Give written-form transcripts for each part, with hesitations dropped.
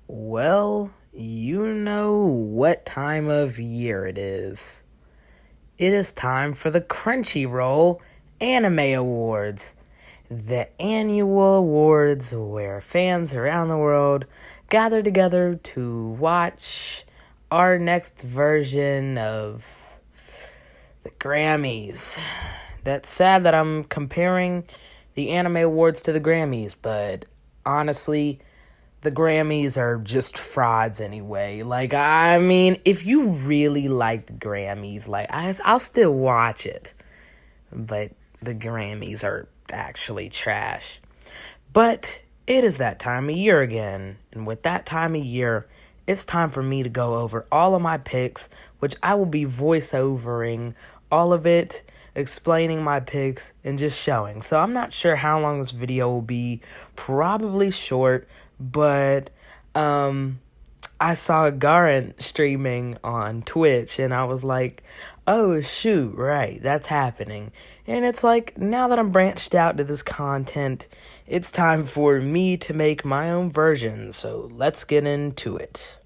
Well, you know what time of year it is. It is time for the Crunchyroll Anime Awards, the annual awards where fans around the world gather together to watch our next version of the Grammys. That's sad that I'm comparing the Anime Awards to the Grammys, but honestly, the Grammys are just frauds anyway. If you really like the Grammys, I'll still watch it. But the Grammys are actually trash. But it is that time of year again. And with that time of year, it's time for me to go over all of my picks, which I will be voiceovering all of it, explaining my picks, and just showing. So I'm not sure how long this video will be. Probably short, but I saw Garen streaming on Twitch, and I was like, oh shoot, right, that's happening. And it's like, now that I'm branched out to this content, it's time for me to make my own version, so let's get into it.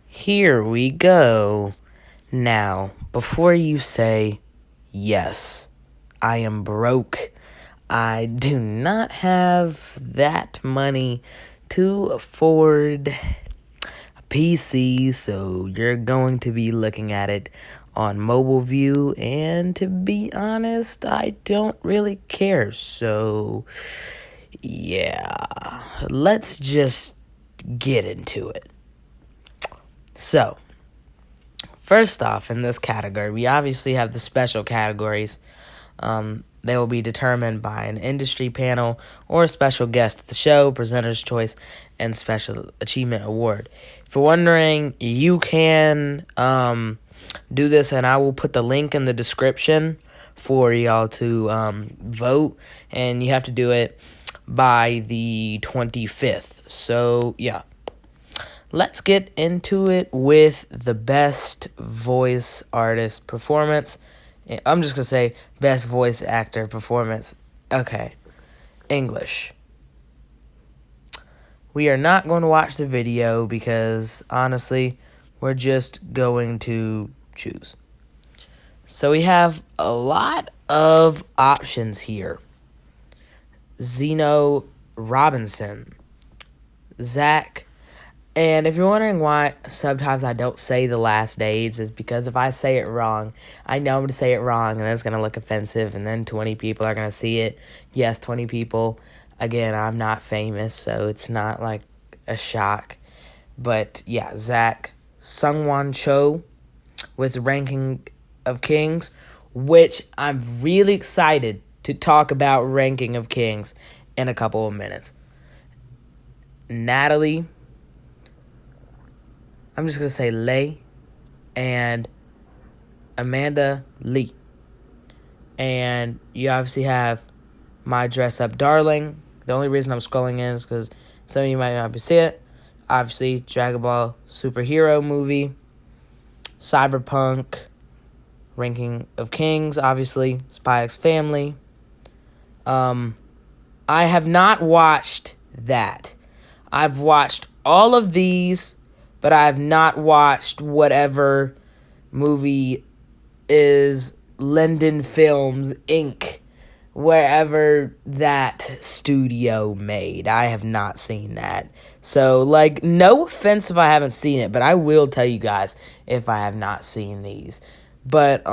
Here we go. Now, before you say, yes, I am broke, I do not have that money to afford a PC, so you're going to be looking at it on mobile view, and to be honest, I don't really care, so yeah, let's just get into it. So, first off, in this category, we obviously have the special categories. They will be determined by an industry panel or a special guest at the show, presenter's choice, and special achievement award. If you're wondering, you can do this, and I will put the link in the description for y'all to vote, and you have to do it by the 25th. So, yeah. Let's get into it with the best voice artist performance. I'm just going to say best voice actor performance. Okay. English. We are not going to watch the video because, honestly, we're just going to choose. So we have a lot of options here. Zeno Robinson. Zach. And if you're wondering why sometimes I don't say the last names, is because if I say it wrong, I know I'm going to say it wrong, and then it's going to look offensive, and then 20 people are going to see it. Yes, 20 people. Again, I'm not famous, so it's not like a shock. But yeah, Zach Sungwon Cho with Ranking of Kings, which I'm really excited to talk about Ranking of Kings in a couple of minutes. Natalie, I'm just going to say Lay, and Amanda Lee. And you obviously have My Dress Up Darling. The only reason I'm scrolling in is because some of you might not see it. Obviously, Dragon Ball superhero movie. Cyberpunk. Ranking of Kings, obviously. Spy X Family. I have not watched that. I've watched all of these, but I have not watched whatever movie is Linden Films, Inc., wherever that studio made. I have not seen that. So, no offense if I haven't seen it, but I will tell you guys if I have not seen these. But,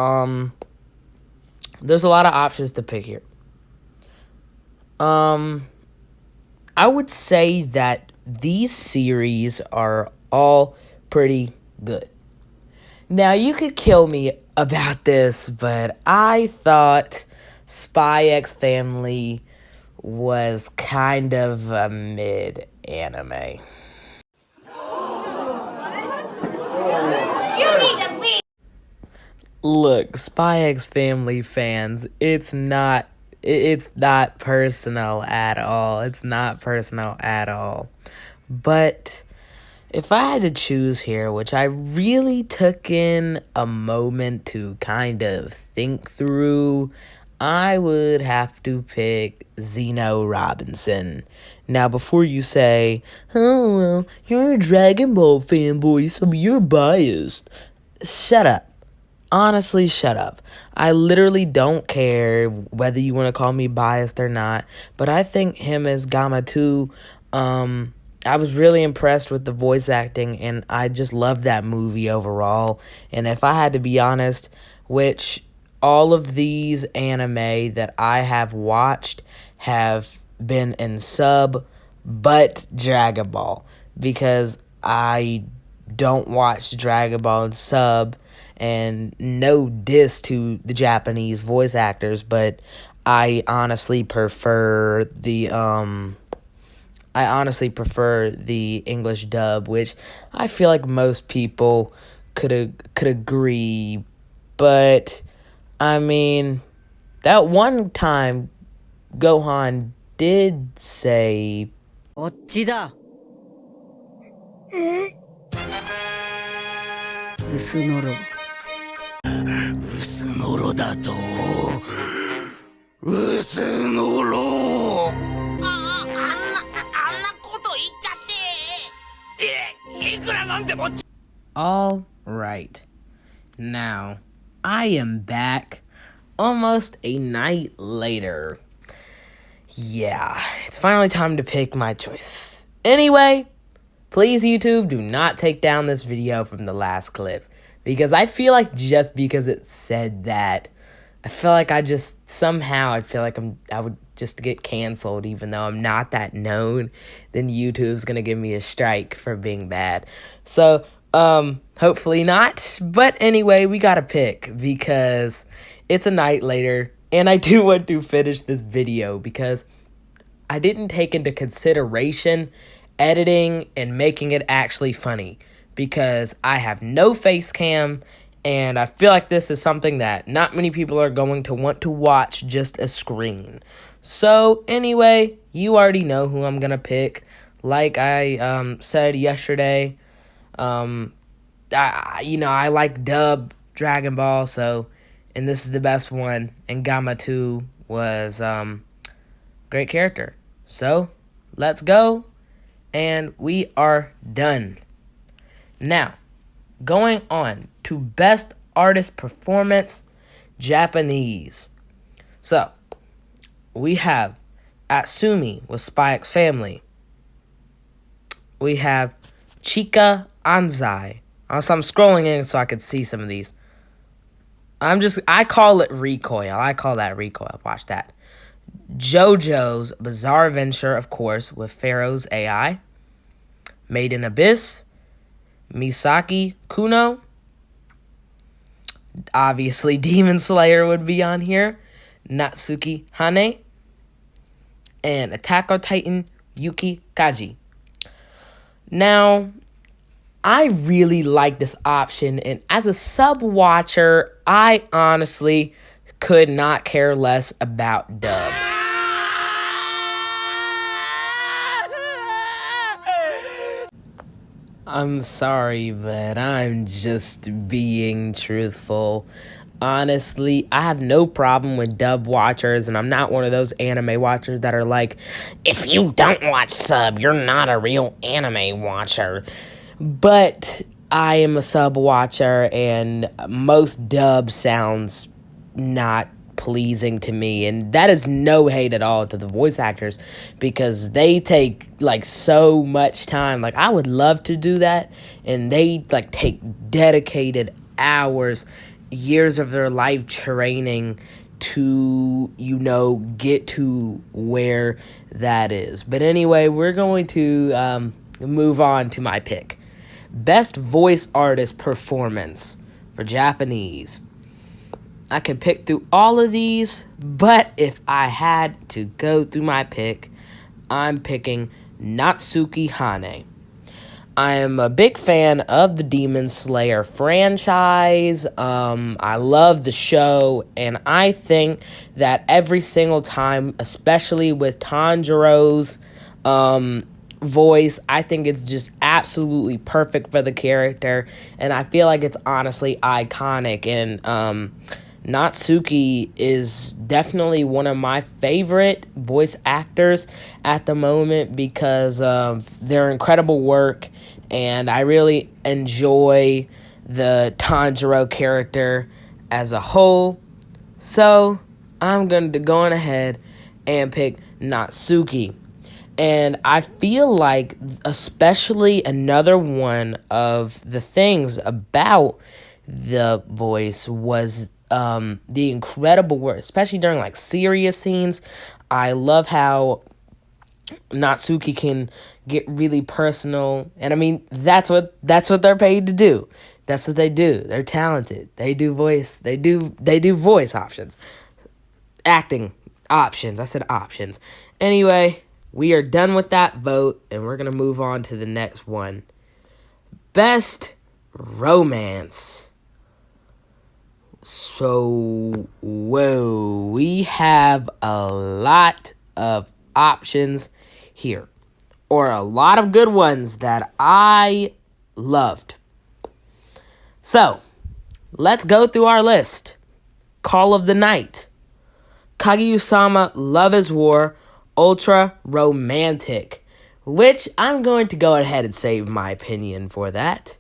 there's a lot of options to pick here. I would say that these series are all pretty good. Now, you could kill me about this, but I thought Spy X Family was kind of a mid-anime. You need to leave. Look, Spy X Family fans, it's not personal at all. It's not personal at all. But if I had to choose here, which I really took in a moment to kind of think through, I would have to pick Zeno Robinson. Now, before you say, oh, well, you're a Dragon Ball fanboy, so you're biased. Shut up. Honestly, shut up. I literally don't care whether you want to call me biased or not, but I think him as Gamma 2, I was really impressed with the voice acting, and I just loved that movie overall. And if I had to be honest, which all of these anime that I have watched have been in sub, but Dragon Ball, because I don't watch Dragon Ball in sub, and no diss to the Japanese voice actors, but I honestly prefer the English dub, which I feel like most people could agree. But I mean, that one time Gohan did say, こっちだ。薄のろ。薄のろだと。薄のろ。all right. Now, I am back almost a night later. Yeah, it's finally time to pick my choice. Anyway, please, YouTube, do not take down this video from the last clip, because I feel like just because it said that, I feel like I feel like I would just get canceled, even though I'm not that known. Then YouTube's gonna give me a strike for being bad. So, hopefully not. But anyway, we gotta pick because it's a night later, and I do want to finish this video because I didn't take into consideration editing and making it actually funny, because I have no face cam, and I feel like this is something that not many people are going to want to watch just a screen. So anyway, you already know who I'm gonna pick. Like I said yesterday, I like dub Dragon Ball, so, and this is the best one, and Gamma 2 was great character. So let's go, and we are done. Now, going on to best artist performance, Japanese. So we have Atsumi with Spy X Family. We have Chika Anzai. So I'm scrolling in so I could see some of these. I call it recoil. I call that recoil. Watch that. JoJo's Bizarre Adventure, of course, with Pharaoh's AI. Made in Abyss. Misaki Kuno. Obviously, Demon Slayer would be on here. Natsuki Hane. And Attack on Titan Yuki Kaji. Now, I really like this option, and as a sub watcher, I honestly could not care less about dub. I'm sorry, but I'm just being truthful. Honestly, I have no problem with dub watchers, and I'm not one of those anime watchers that are like, if you don't watch sub, you're not a real anime watcher. But I am a sub watcher, and most dub sounds not pleasing to me, and that is no hate at all to the voice actors, because they take like so much time. Like, I would love to do that, and they like take dedicated hours, years of their life training to, get to where that is. But anyway, we're going to move on to my pick. Best voice artist performance for Japanese. I could pick through all of these, but if I had to go through my pick, I'm picking Natsuki Hane. I am a big fan of the Demon Slayer franchise. I love the show, and I think that every single time, especially with Tanjiro's voice, I think it's just absolutely perfect for the character, and I feel like it's honestly iconic. And Natsuki is definitely one of my favorite voice actors at the moment because of their incredible work, and I really enjoy the Tanjiro character as a whole. So I'm going to go on ahead and pick Natsuki. And I feel like, especially another one of the things about the voice was the incredible work, especially during like serious scenes. I love how Natsuki can get really personal, and I mean that's what they're paid to do. That's what they do. They're talented. They do voice. They do voice options, acting options. I said options. Anyway, we are done with that vote, and we're gonna move on to the next one. Best romance. So, whoa, we have a lot of options here, or a lot of good ones that I loved. So, let's go through our list. Call of the Night, Kaguya-sama Love is War, Ultra Romantic, which I'm going to go ahead and save my opinion for that.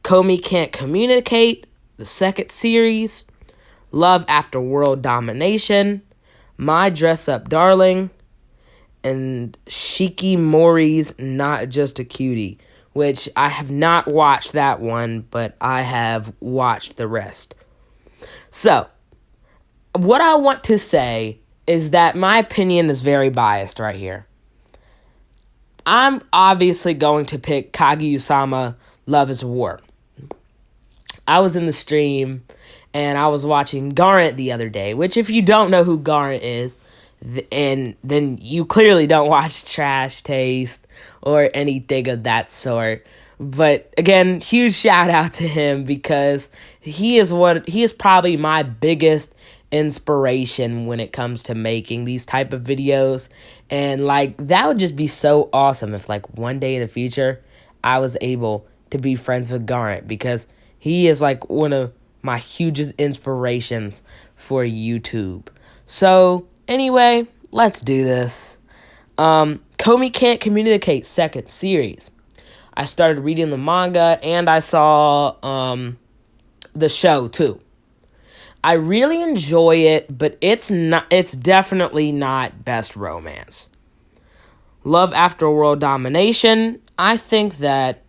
Komi Can't Communicate, the second series, Love After World Domination, My Dress Up Darling, and Shikimori's Not Just a Cutie, which I have not watched that one, but I have watched the rest. So, what I want to say is that my opinion is very biased right here. I'm obviously going to pick Kaguya-sama Love is War. I was in the stream and I was watching Garant the other day, which if you don't know who Garant is, and then you clearly don't watch Trash Taste or anything of that sort. But again, huge shout out to him because he is probably my biggest inspiration when it comes to making these type of videos. And like that would just be so awesome if like one day in the future I was able to be friends with Garant, because he is like one of my hugest inspirations for YouTube. So anyway, let's do this. Komi Can't Communicate second series. I started reading the manga and I saw the show too. I really enjoy it, but it's definitely not best romance. Love After World Domination, I think that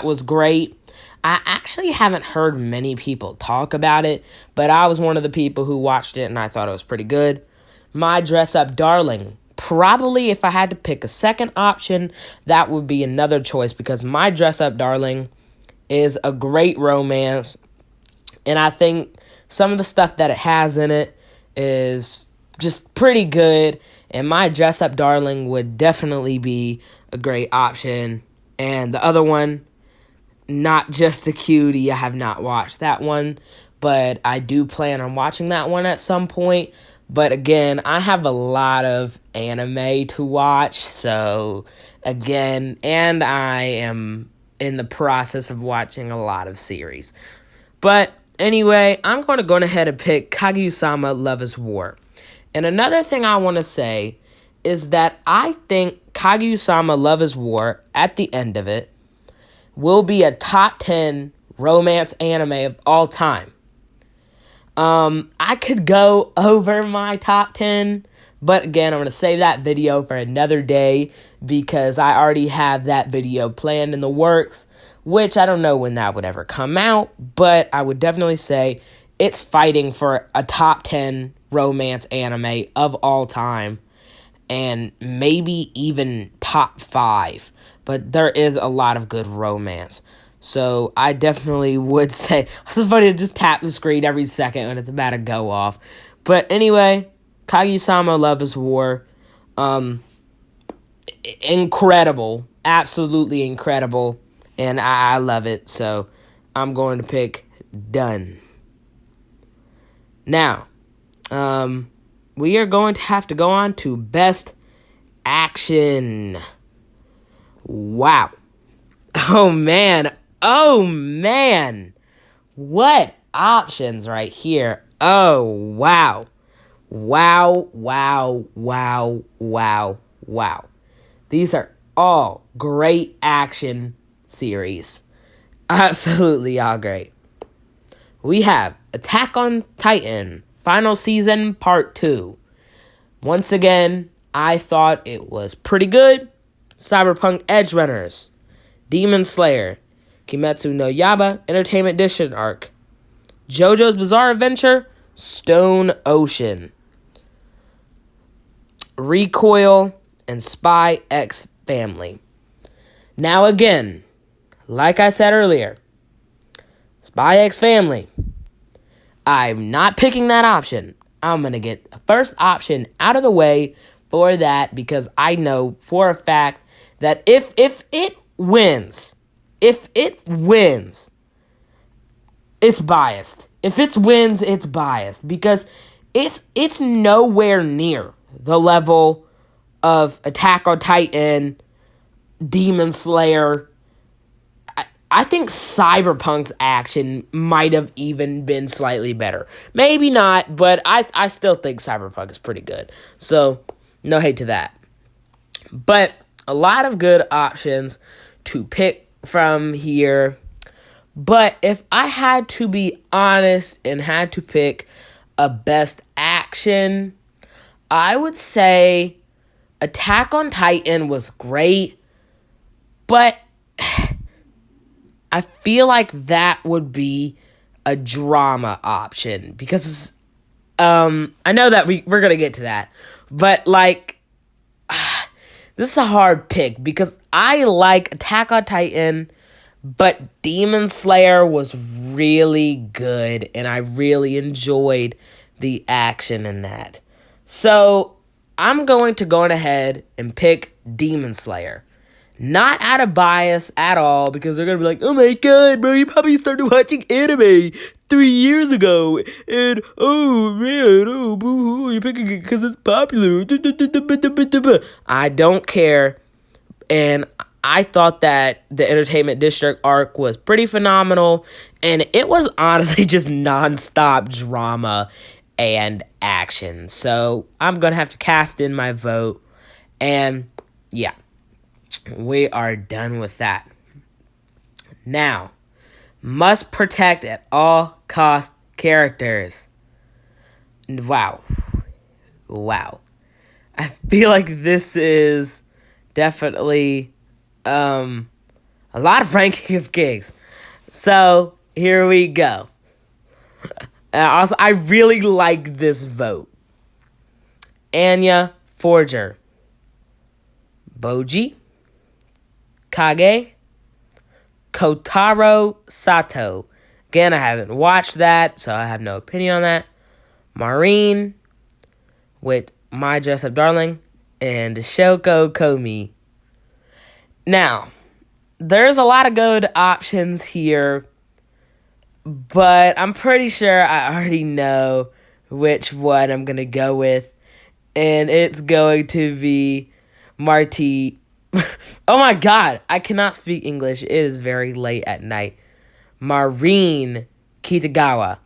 was great. I actually haven't heard many people talk about it, but I was one of the people who watched it and I thought it was pretty good. My Dress Up Darling, probably if I had to pick a second option, that would be another choice, because My Dress Up Darling is a great romance, and I think some of the stuff that it has in it is just pretty good, and My Dress Up Darling would definitely be a great option. And the other one, Not Just a Cutie, I have not watched that one, but I do plan on watching that one at some point. But again, I have a lot of anime to watch, so again, and I am in the process of watching a lot of series. But anyway, I'm going to go ahead and pick Kaguya-sama Love is War. And another thing I want to say is that I think Kaguya-sama Love is War, at the end of it, will be a top 10 romance anime of all time. I could go over my top 10, but again, I'm going to save that video for another day because I already have that video planned in the works, which I don't know when that would ever come out, but I would definitely say it's fighting for a top 10 romance anime of all time, and maybe even top 5, but there is a lot of good romance. So I definitely would say, it's so funny to just tap the screen every second when it's about to go off. But anyway, Kaguya-sama Love is War, incredible, absolutely incredible, and I love it. So I'm going to pick done. Now, we are going to have to go on to best action. Wow. Oh man, what options right here. Oh, wow. Wow, wow, wow, wow, wow. These are all great action series. Absolutely all great. We have Attack on Titan, Final Season Part 2. Once again, I thought it was pretty good. Cyberpunk Edge Runners, Demon Slayer, Kimetsu no Yaiba Entertainment District Arc, JoJo's Bizarre Adventure, Stone Ocean, Recoil, and Spy X Family. Now again, like I said earlier, Spy X Family, I'm not picking that option. I'm going to get the first option out of the way for that because I know for a fact that if it wins, it's biased. If it wins, it's biased because it's nowhere near the level of Attack on Titan, Demon Slayer. I think Cyberpunk's action might have even been slightly better. Maybe not, but I still think Cyberpunk is pretty good. So, no hate to that. But a lot of good options to pick from here. But if I had to be honest and had to pick a best action, I would say Attack on Titan was great, but I feel like that would be a drama option because I know that we're going to get to that, but like this is a hard pick because I like Attack on Titan, but Demon Slayer was really good and I really enjoyed the action in that. So I'm going to go ahead and pick Demon Slayer. Not out of bias at all, because they're going to be like, oh my god, bro, you probably started watching anime 3 years ago, and oh man, oh boo-hoo, you're picking it because it's popular. I don't care, and I thought that the Entertainment District arc was pretty phenomenal, and it was honestly just nonstop drama and action. So I'm going to have to cast in my vote, and yeah. We are done with that. Now, must protect at all cost characters. Wow. I feel like this is definitely a lot of ranking of kings. So, here we go. Also, I really like this vote. Anya Forger. Boji. Kage, Kotaro Sato. Again, I haven't watched that, so I have no opinion on that. Maureen, with My Dress Up Darling, and Shoko Komi. Now, there's a lot of good options here, but I'm pretty sure I already know which one I'm going to go with, and it's going to be Marty. Oh my god, I cannot speak English. It is very late at night. Marine Kitagawa.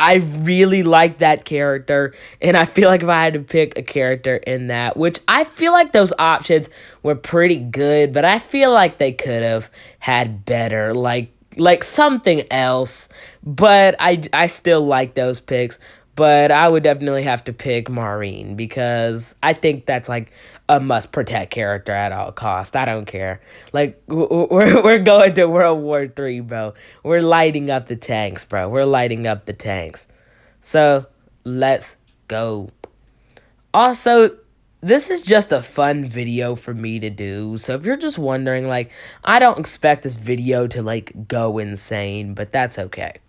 I really like that character, and I feel like if I had to pick a character in that, which I feel like those options were pretty good, but I feel like they could have had better, like something else. But I still like those picks. But I would definitely have to pick Maureen because I think that's like a must protect character at all costs. I don't care. Like we're going to World War III, bro. We're lighting up the tanks, bro. We're lighting up the tanks. So let's go. Also, this is just a fun video for me to do. So if you're just wondering, like, I don't expect this video to like go insane, but that's okay.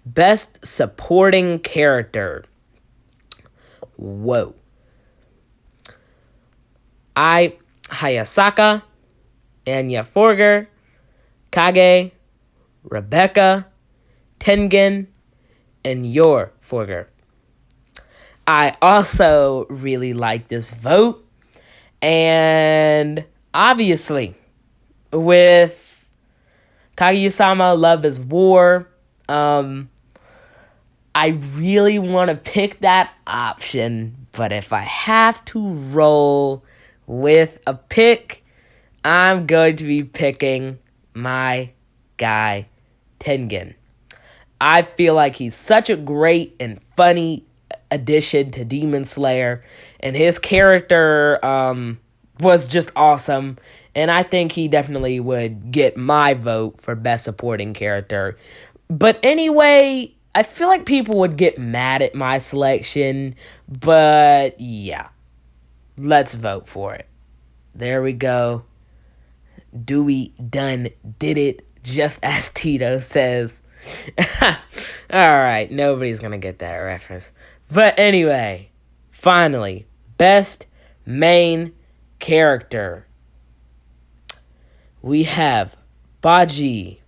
Best supporting character. Whoa. Hayasaka, Anya Forger, Kage, Rebecca, Tengen, and Yor Forger. I also really like this vote. And obviously, with Kaguya-sama Love is War, I really want to pick that option, but if I have to roll with a pick, I'm going to be picking my guy, Tengen. I feel like he's such a great and funny addition to Demon Slayer, and his character was just awesome. And I think he definitely would get my vote for best supporting character. But anyway, I feel like people would get mad at my selection, but yeah, let's vote for it. There we go. Dewey done did it, just as Tito says. Alright, nobody's gonna get that reference. But anyway, finally, best main character. We have Baji,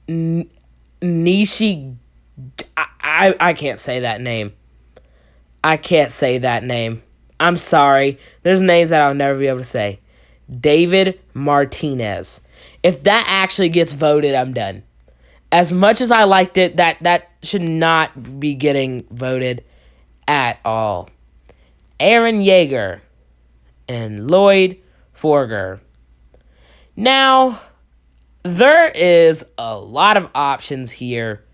Nishi. I can't say that name. I can't say that name. I'm sorry. There's names that I'll never be able to say. David Martinez. If that actually gets voted, I'm done. As much as I liked it, that should not be getting voted at all. Aaron Yeager and Lloyd Forger. Now, there is a lot of options here,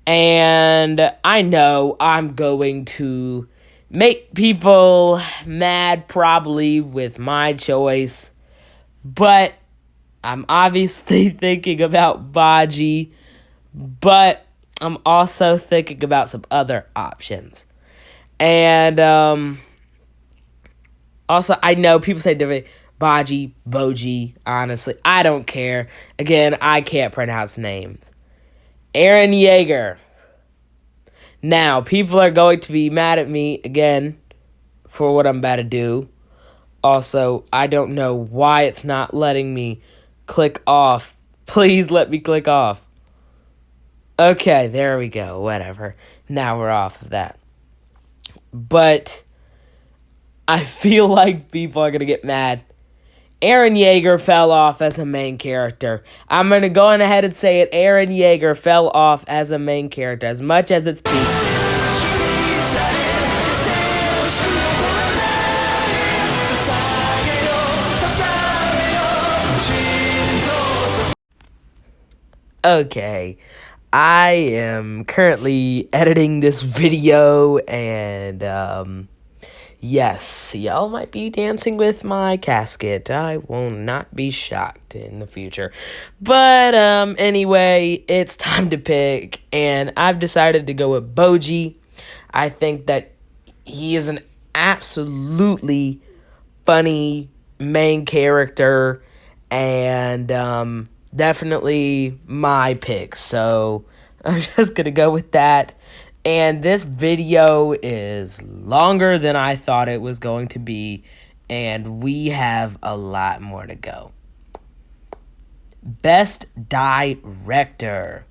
and I know I'm going to make people mad probably with my choice, but I'm obviously thinking about Baji, but I'm also thinking about some other options. And also, I know people say different. Baji, Boji, honestly, I don't care. Again, I can't pronounce names. Aaron Yeager. Now, people are going to be mad at me again for what I'm about to do. Also, I don't know why it's not letting me click off. Please let me click off. Okay, there we go. Whatever. Now we're off of that. But I feel like people are going to get mad. Aaron Yeager fell off as a main character. I'm going to go on ahead and say it. Aaron Yeager fell off as a main character as much as it's peaked. Okay, I am currently editing this video, and yes, y'all might be dancing with my casket. I will not be shocked in the future. But anyway, it's time to pick, and I've decided to go with Boji. I think that he is an absolutely funny main character, and definitely my pick. So I'm just gonna go with that. And this video is longer than I thought it was going to be, and we have a lot more to go. Best Director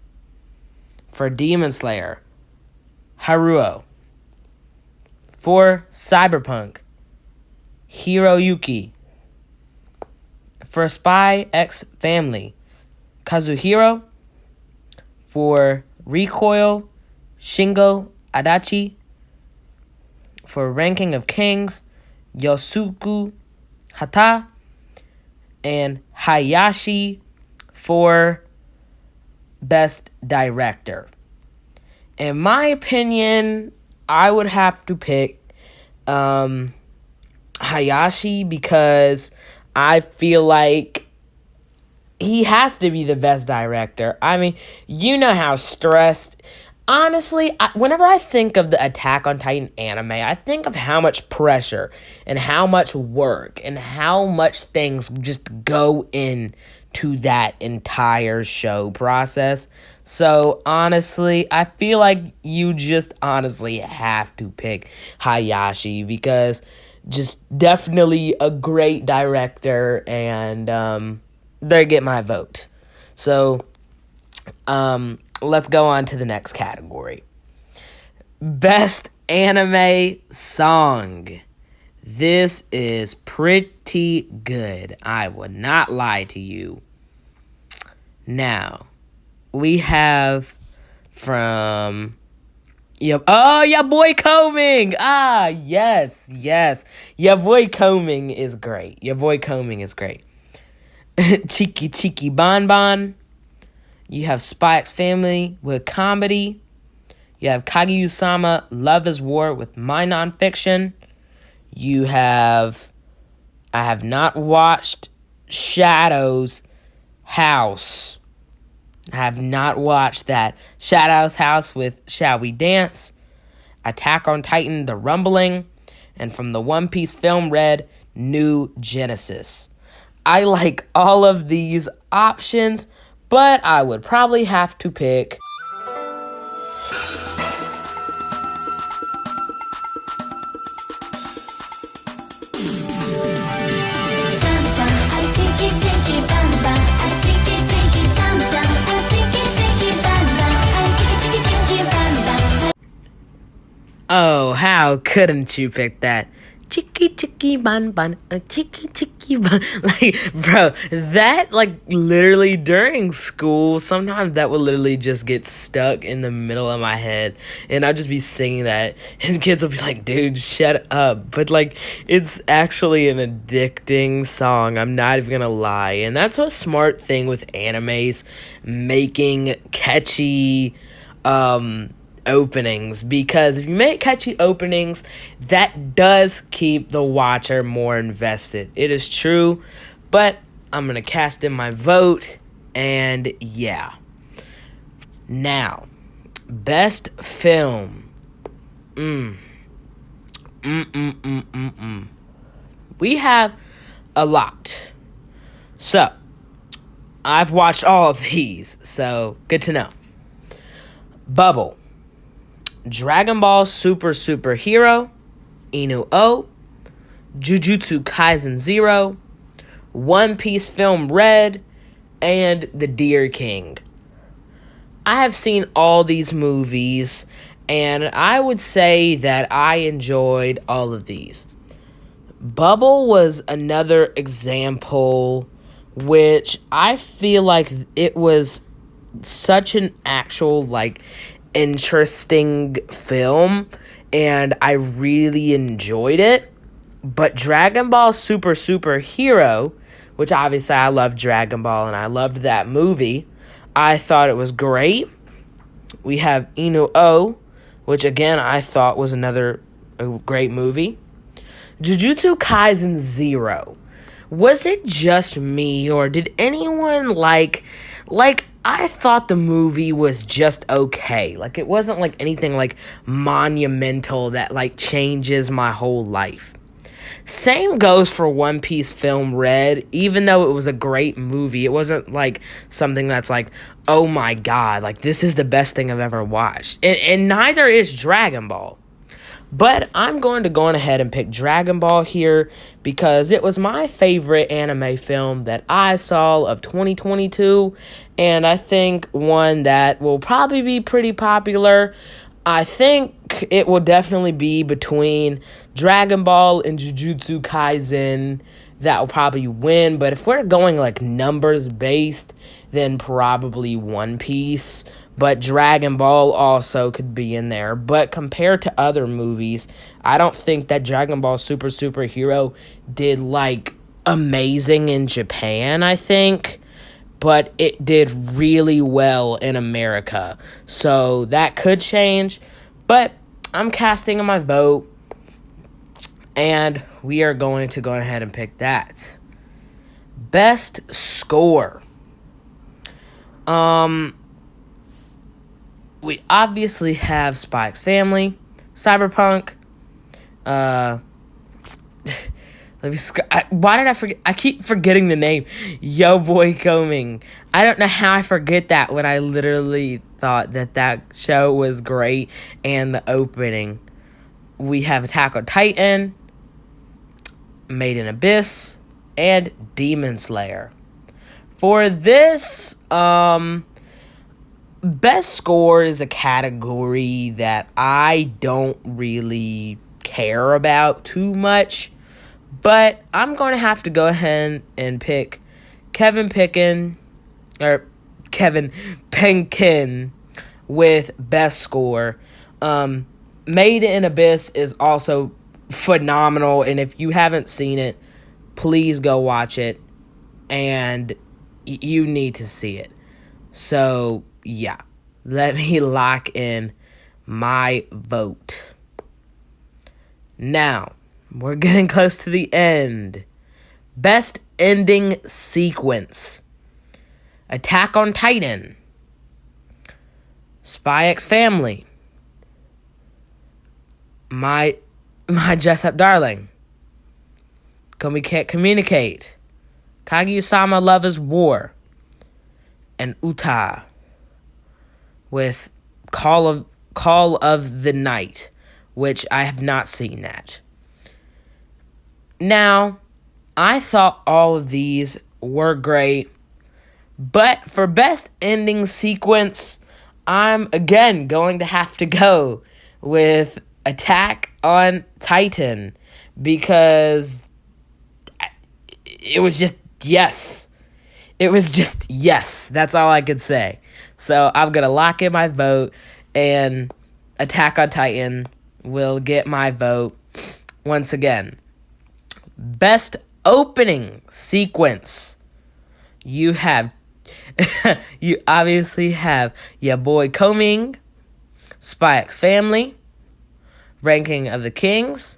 for Demon Slayer, Haruo. For Cyberpunk, Hiroyuki. For Spy X Family, Kazuhiro. For Recoil, Shingo Adachi. For Ranking of Kings, Yosuke Hata. And Hayashi for Best Director. In my opinion, I would have to pick Hayashi because I feel like he has to be the best director. I mean, you know how stressed. Honestly, whenever I think of the Attack on Titan anime, I think of how much pressure and how much work and how much things just go into that entire show process. So, honestly, I feel like you just honestly have to pick Hayashi because just definitely a great director, and they get my vote. So, let's go on to the next category. Best Anime Song. This is pretty good. I would not lie to you. Now, we have from your boy Combing. Ah, yes. Your boy Combing is great. Cheeky Cheeky Bon Bon. You have Spy X Family with comedy. You have Kaguya-sama Love is War with my nonfiction. I have not watched Shadow's House. I have not watched that. Shadow's House with Shall We Dance. Attack on Titan, The Rumbling. And from the One Piece film read, New Genesis. I like all of these options, but I would probably have to pick Oh, how couldn't you pick that? Chicky chicky bun bun, a chicky chicky bun. Like, bro, that, like, literally during school, sometimes that would literally just get stuck in the middle of my head. And I'd just be singing that. And kids would be like, dude, shut up. But, like, it's actually an addicting song. I'm not even gonna lie. And that's a smart thing with animes, making catchy, openings, because if you make catchy openings, that does keep the watcher more invested. It is true, but I'm gonna cast in my vote, and yeah. Now, best film. We have a lot. So, I've watched all of these, so good to know. Bubble. Dragon Ball Super Hero, Inu-Oh, Jujutsu Kaisen 0, One Piece Film Red, and The Deer King. I have seen all these movies, and I would say that I enjoyed all of these. Bubble was another example, which I feel like it was such an actual, like, interesting film, and I really enjoyed it. But Dragon Ball Super Hero, which obviously I love Dragon Ball and I loved that movie, I thought it was great. We have Inu-Oh, which again I thought was another great movie. Jujutsu Kaisen 0. Was it just me, or did anyone like I thought the movie was just okay. Like, it wasn't like anything like monumental that like changes my whole life. Same goes for One Piece Film Red. Even though it was a great movie, it wasn't like something that's like, oh my god, like this is the best thing I've ever watched. And neither is Dragon Ball. But I'm going to go on ahead and pick Dragon Ball here because it was my favorite anime film that I saw of 2022, and I think one that will probably be pretty popular. I think it will definitely be between Dragon Ball and Jujutsu Kaisen that will probably win, but if we're going like numbers based, then probably One Piece. But Dragon Ball also could be in there. But compared to other movies, I don't think that Dragon Ball Super Hero did like amazing in Japan, I think. But it did really well in America. So that could change. But I'm casting my vote. And we are going to go ahead and pick that. Best score. We obviously have Spy X Family, Cyberpunk, let me why did I forget? I keep forgetting the name. Yo Boy Coming. I don't know how I forget that when I literally thought that show was great and the opening. We have Attack on Titan, Made in Abyss, and Demon Slayer. For this, best score is a category that I don't really care about too much, but I'm going to have to go ahead and pick Kevin Kevin Penkin with Best Score. Made in Abyss is also phenomenal, and if you haven't seen it, please go watch it, and you need to see it. So, yeah, let me lock in my vote. Now, we're getting close to the end. Best ending sequence: Attack on Titan, Spy X Family, My Jessup Darling, We Can't Communicate, Kaguya-sama Love is War, and Uta with Call of the Night, which I have not seen that. Now, I thought all of these were great, but for best ending sequence, I'm again going to have to go with Attack on Titan, because it was just yes. It was just yes. That's all I could say. So I'm going to lock in my vote, and Attack on Titan will get my vote once again. Best opening sequence: you obviously have your boy Koming, Spy X Family, Ranking of the Kings,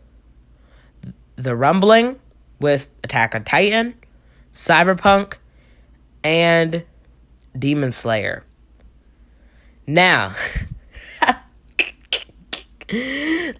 The Rumbling with Attack on Titan, Cyberpunk, and Demon Slayer. Now,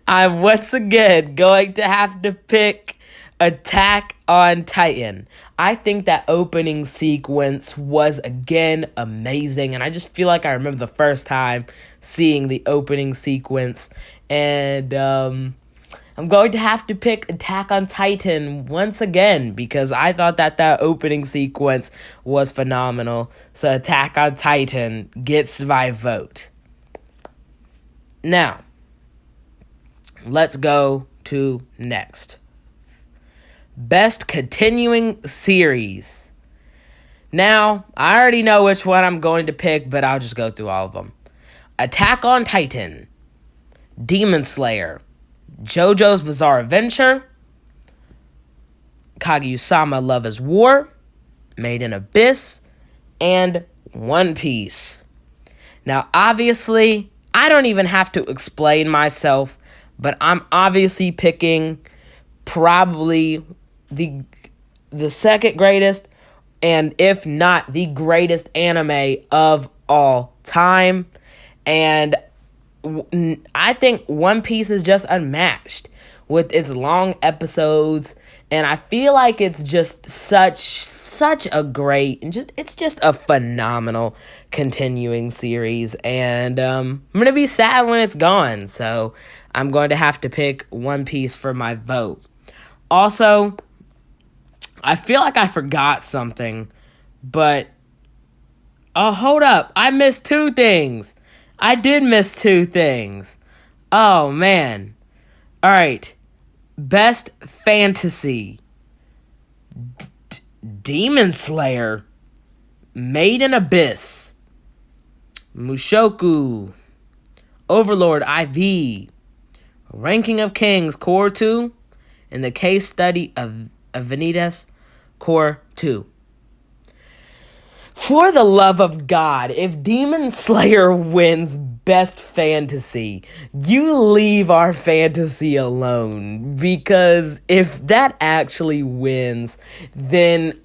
I'm once again going to have to pick Attack on Titan. I think that opening sequence was again amazing, and I just feel like I remember the first time seeing the opening sequence, and I'm going to have to pick Attack on Titan once again, because I thought that opening sequence was phenomenal. So Attack on Titan gets my vote. Now, let's go to next. Best continuing series. Now, I already know which one I'm going to pick, but I'll just go through all of them. Attack on Titan, Demon Slayer, JoJo's Bizarre Adventure, Kaguya-sama Love is War, Made in Abyss, and One Piece. Now, obviously, I don't even have to explain myself, but I'm obviously picking probably the second greatest, and if not the greatest anime of all time. And I think One Piece is just unmatched with its long episodes, and I feel like it's just such a great, and it's just a phenomenal continuing series, and I'm going to be sad when it's gone, so I'm going to have to pick One Piece for my vote. Also, I feel like I forgot something, but hold up, I missed two things. I did miss two things. Oh, man. All right. Best fantasy: Demon Slayer, Made in Abyss, Mushoku, Overlord IV, Ranking of Kings Core 2, and the case study of Vanitas Core 2. For the love of God, if Demon Slayer wins Best Fantasy, you leave our fantasy alone. Because if that actually wins, then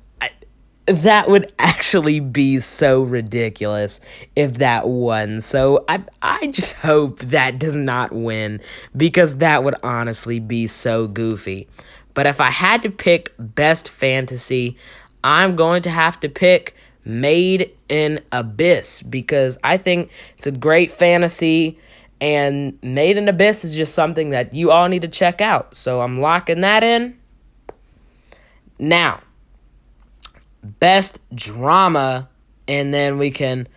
that would actually be so ridiculous if that won. So I just hope that does not win, because that would honestly be so goofy. But if I had to pick Best Fantasy, I'm going to have to pick Made in Abyss, because I think it's a great fantasy, and Made in Abyss is just something that you all need to check out. So I'm locking that in. Now, best drama, and then we can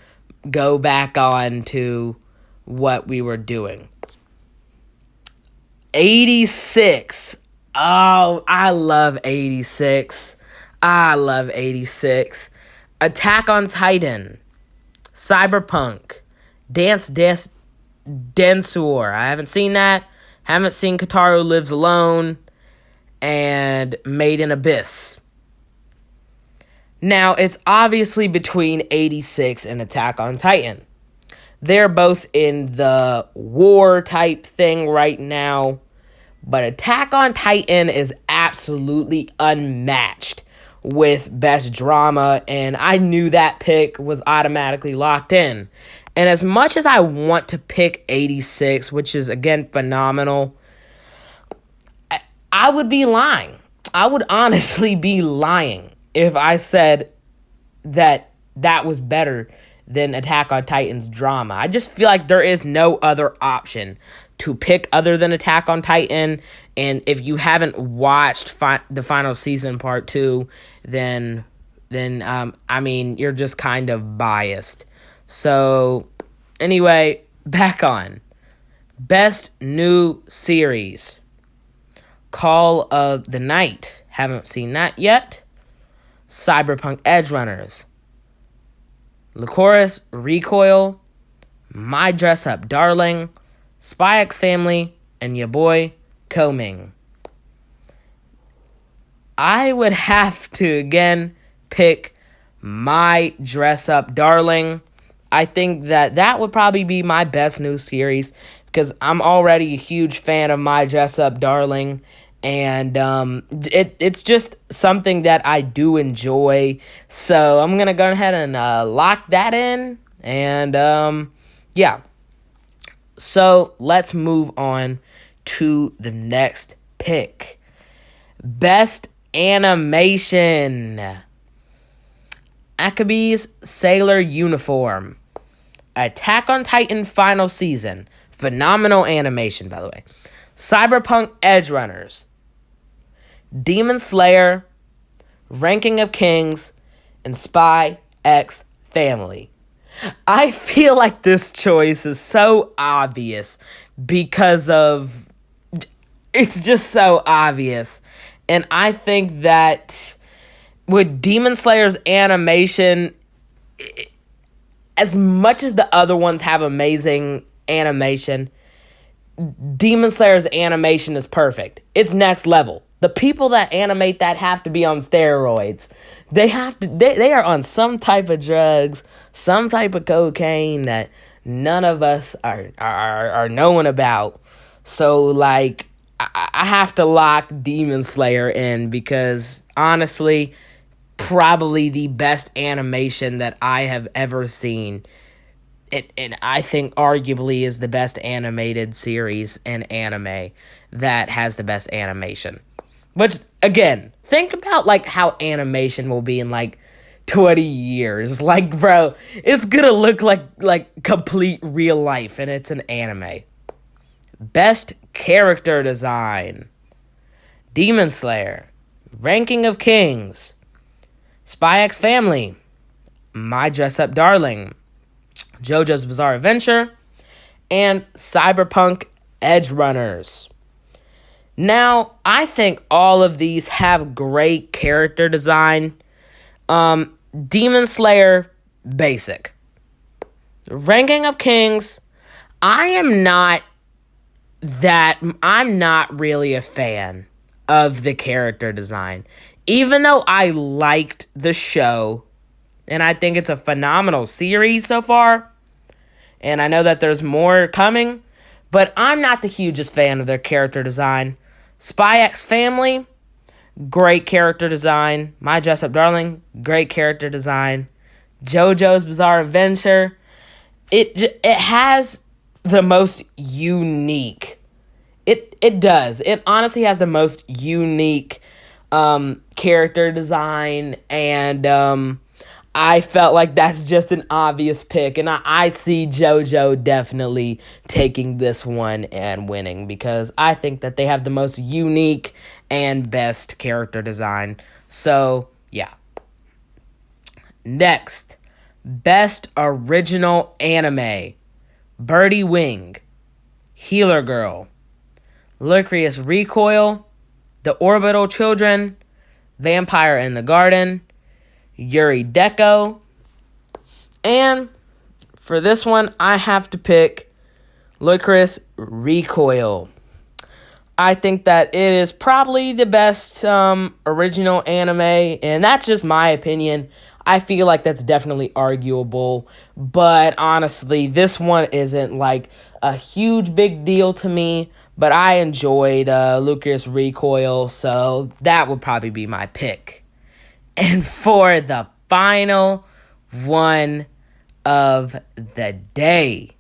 go back on to what we were doing. 86. Oh, I love 86. I love 86. Attack on Titan, Cyberpunk, Dance Densor. I haven't seen that. Haven't seen Kotaro Lives Alone, and Made in Abyss. Now, it's obviously between 86 and Attack on Titan. They're both in the war type thing right now, but Attack on Titan is absolutely unmatched with best drama, and I knew that pick was automatically locked in. And as much as I want to pick 86, which is, again, phenomenal, I would be lying. I would honestly be lying if I said that was better than Attack on Titan's drama. I just feel like there is no other option to pick other than Attack on Titan. And if you haven't watched the final season part 2, then I mean, you're just kind of biased. So anyway, back on. Best new series. Call of the Night. Haven't seen that yet. Cyberpunk Edgerunners. Lycoris Recoil. My Dress Up Darling. Spy X Family. And your boy, Koming. I would have to, again, pick My Dress Up Darling. I think that would probably be my best new series because I'm already a huge fan of My Dress Up Darling. And it's just something that I do enjoy. So I'm going to go ahead and lock that in. And yeah. So let's move on to the next pick. Best animation. Akabe's Sailor Uniform. Attack on Titan final season. Phenomenal animation, by the way. Cyberpunk Edgerunners. Demon Slayer, Ranking of Kings, and Spy X Family. I feel like this choice is so obvious because of... It's just so obvious. And I think that with Demon Slayer's animation, as much as the other ones have amazing animation, Demon Slayer's animation is perfect. It's next level. The people that animate that have to be on steroids. They are on some type of drugs, some type of cocaine that none of us are knowing about. So, like, I have to lock Demon Slayer in because, honestly, probably the best animation that I have ever seen. And I think arguably is the best animated series in anime that has the best animation. Which, again, think about, like, how animation will be in, like, 20 years. Like, bro, it's gonna look like complete real life, and it's an anime. Best character design. Demon Slayer. Ranking of Kings. Spy X Family. My Dress Up Darling. JoJo's Bizarre Adventure. And Cyberpunk Edgerunners. Now, I think all of these have great character design. Demon Slayer, basic. Ranking of Kings, I'm not really a fan of the character design. Even though I liked the show, and I think it's a phenomenal series so far, and I know that there's more coming, but I'm not the hugest fan of their character design. Spy X Family, great character design. My Dress Up Darling, great character design. JoJo's Bizarre Adventure, it has the most unique. It does. It honestly has the most unique character design, and I felt like that's just an obvious pick, and I see JoJo definitely taking this one and winning because I think that they have the most unique and best character design. So, yeah. Next, Best Original Anime. Birdie Wing. Healer Girl. Lycoris Recoil. The Orbital Children. Vampire in the Garden. Yuri Deco, and For this one, I have to pick Licorice Recoil. I think that it is probably the best original anime, and that's just my opinion. I feel like that's definitely arguable, but honestly, this one isn't like a huge big deal to me, but I enjoyed Licorice Recoil, so that would probably be my pick. And for the final one of the day,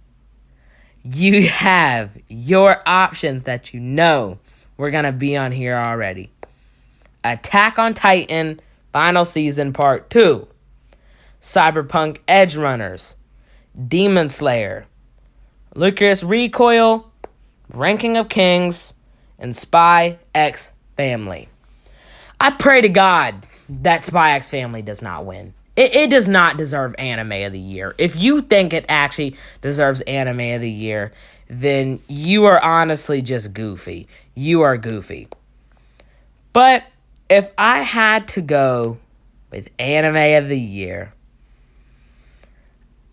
you have your options that you know we're going to be on here already. Attack on Titan, Final Season Part 2. Cyberpunk Edge Runners. Demon Slayer. Licorice Recoil. Ranking of Kings. And Spy X Family. I pray to God that Spy X Family does not win. It does not deserve Anime of the Year. If you think it actually deserves Anime of the Year, then you are honestly just goofy. You are goofy. But if I had to go with Anime of the Year,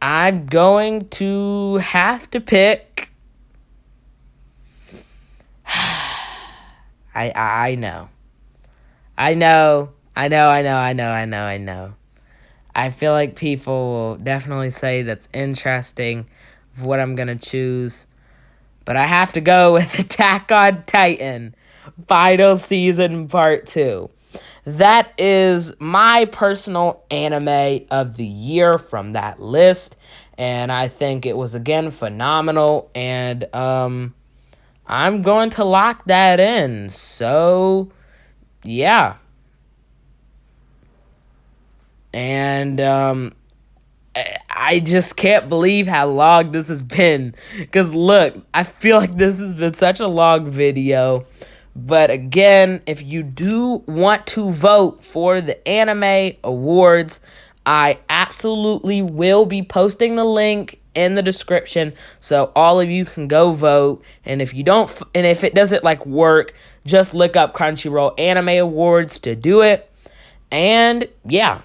I'm going to have to pick... I know. I know. I feel like people will definitely say that's interesting of what I'm going to choose. But I have to go with Attack on Titan, Final Season Part 2. That is my personal anime of the year from that list. And I think it was, again, phenomenal. And I'm going to lock that in. So, yeah. And I just can't believe how long this has been. Because look, I feel like this has been such a long video. But again, if you do want to vote for the anime awards, I absolutely will be posting the link in the description so all of you can go vote. And if you don't, and if it doesn't like work, just look up Crunchyroll Anime Awards to do it. And yeah.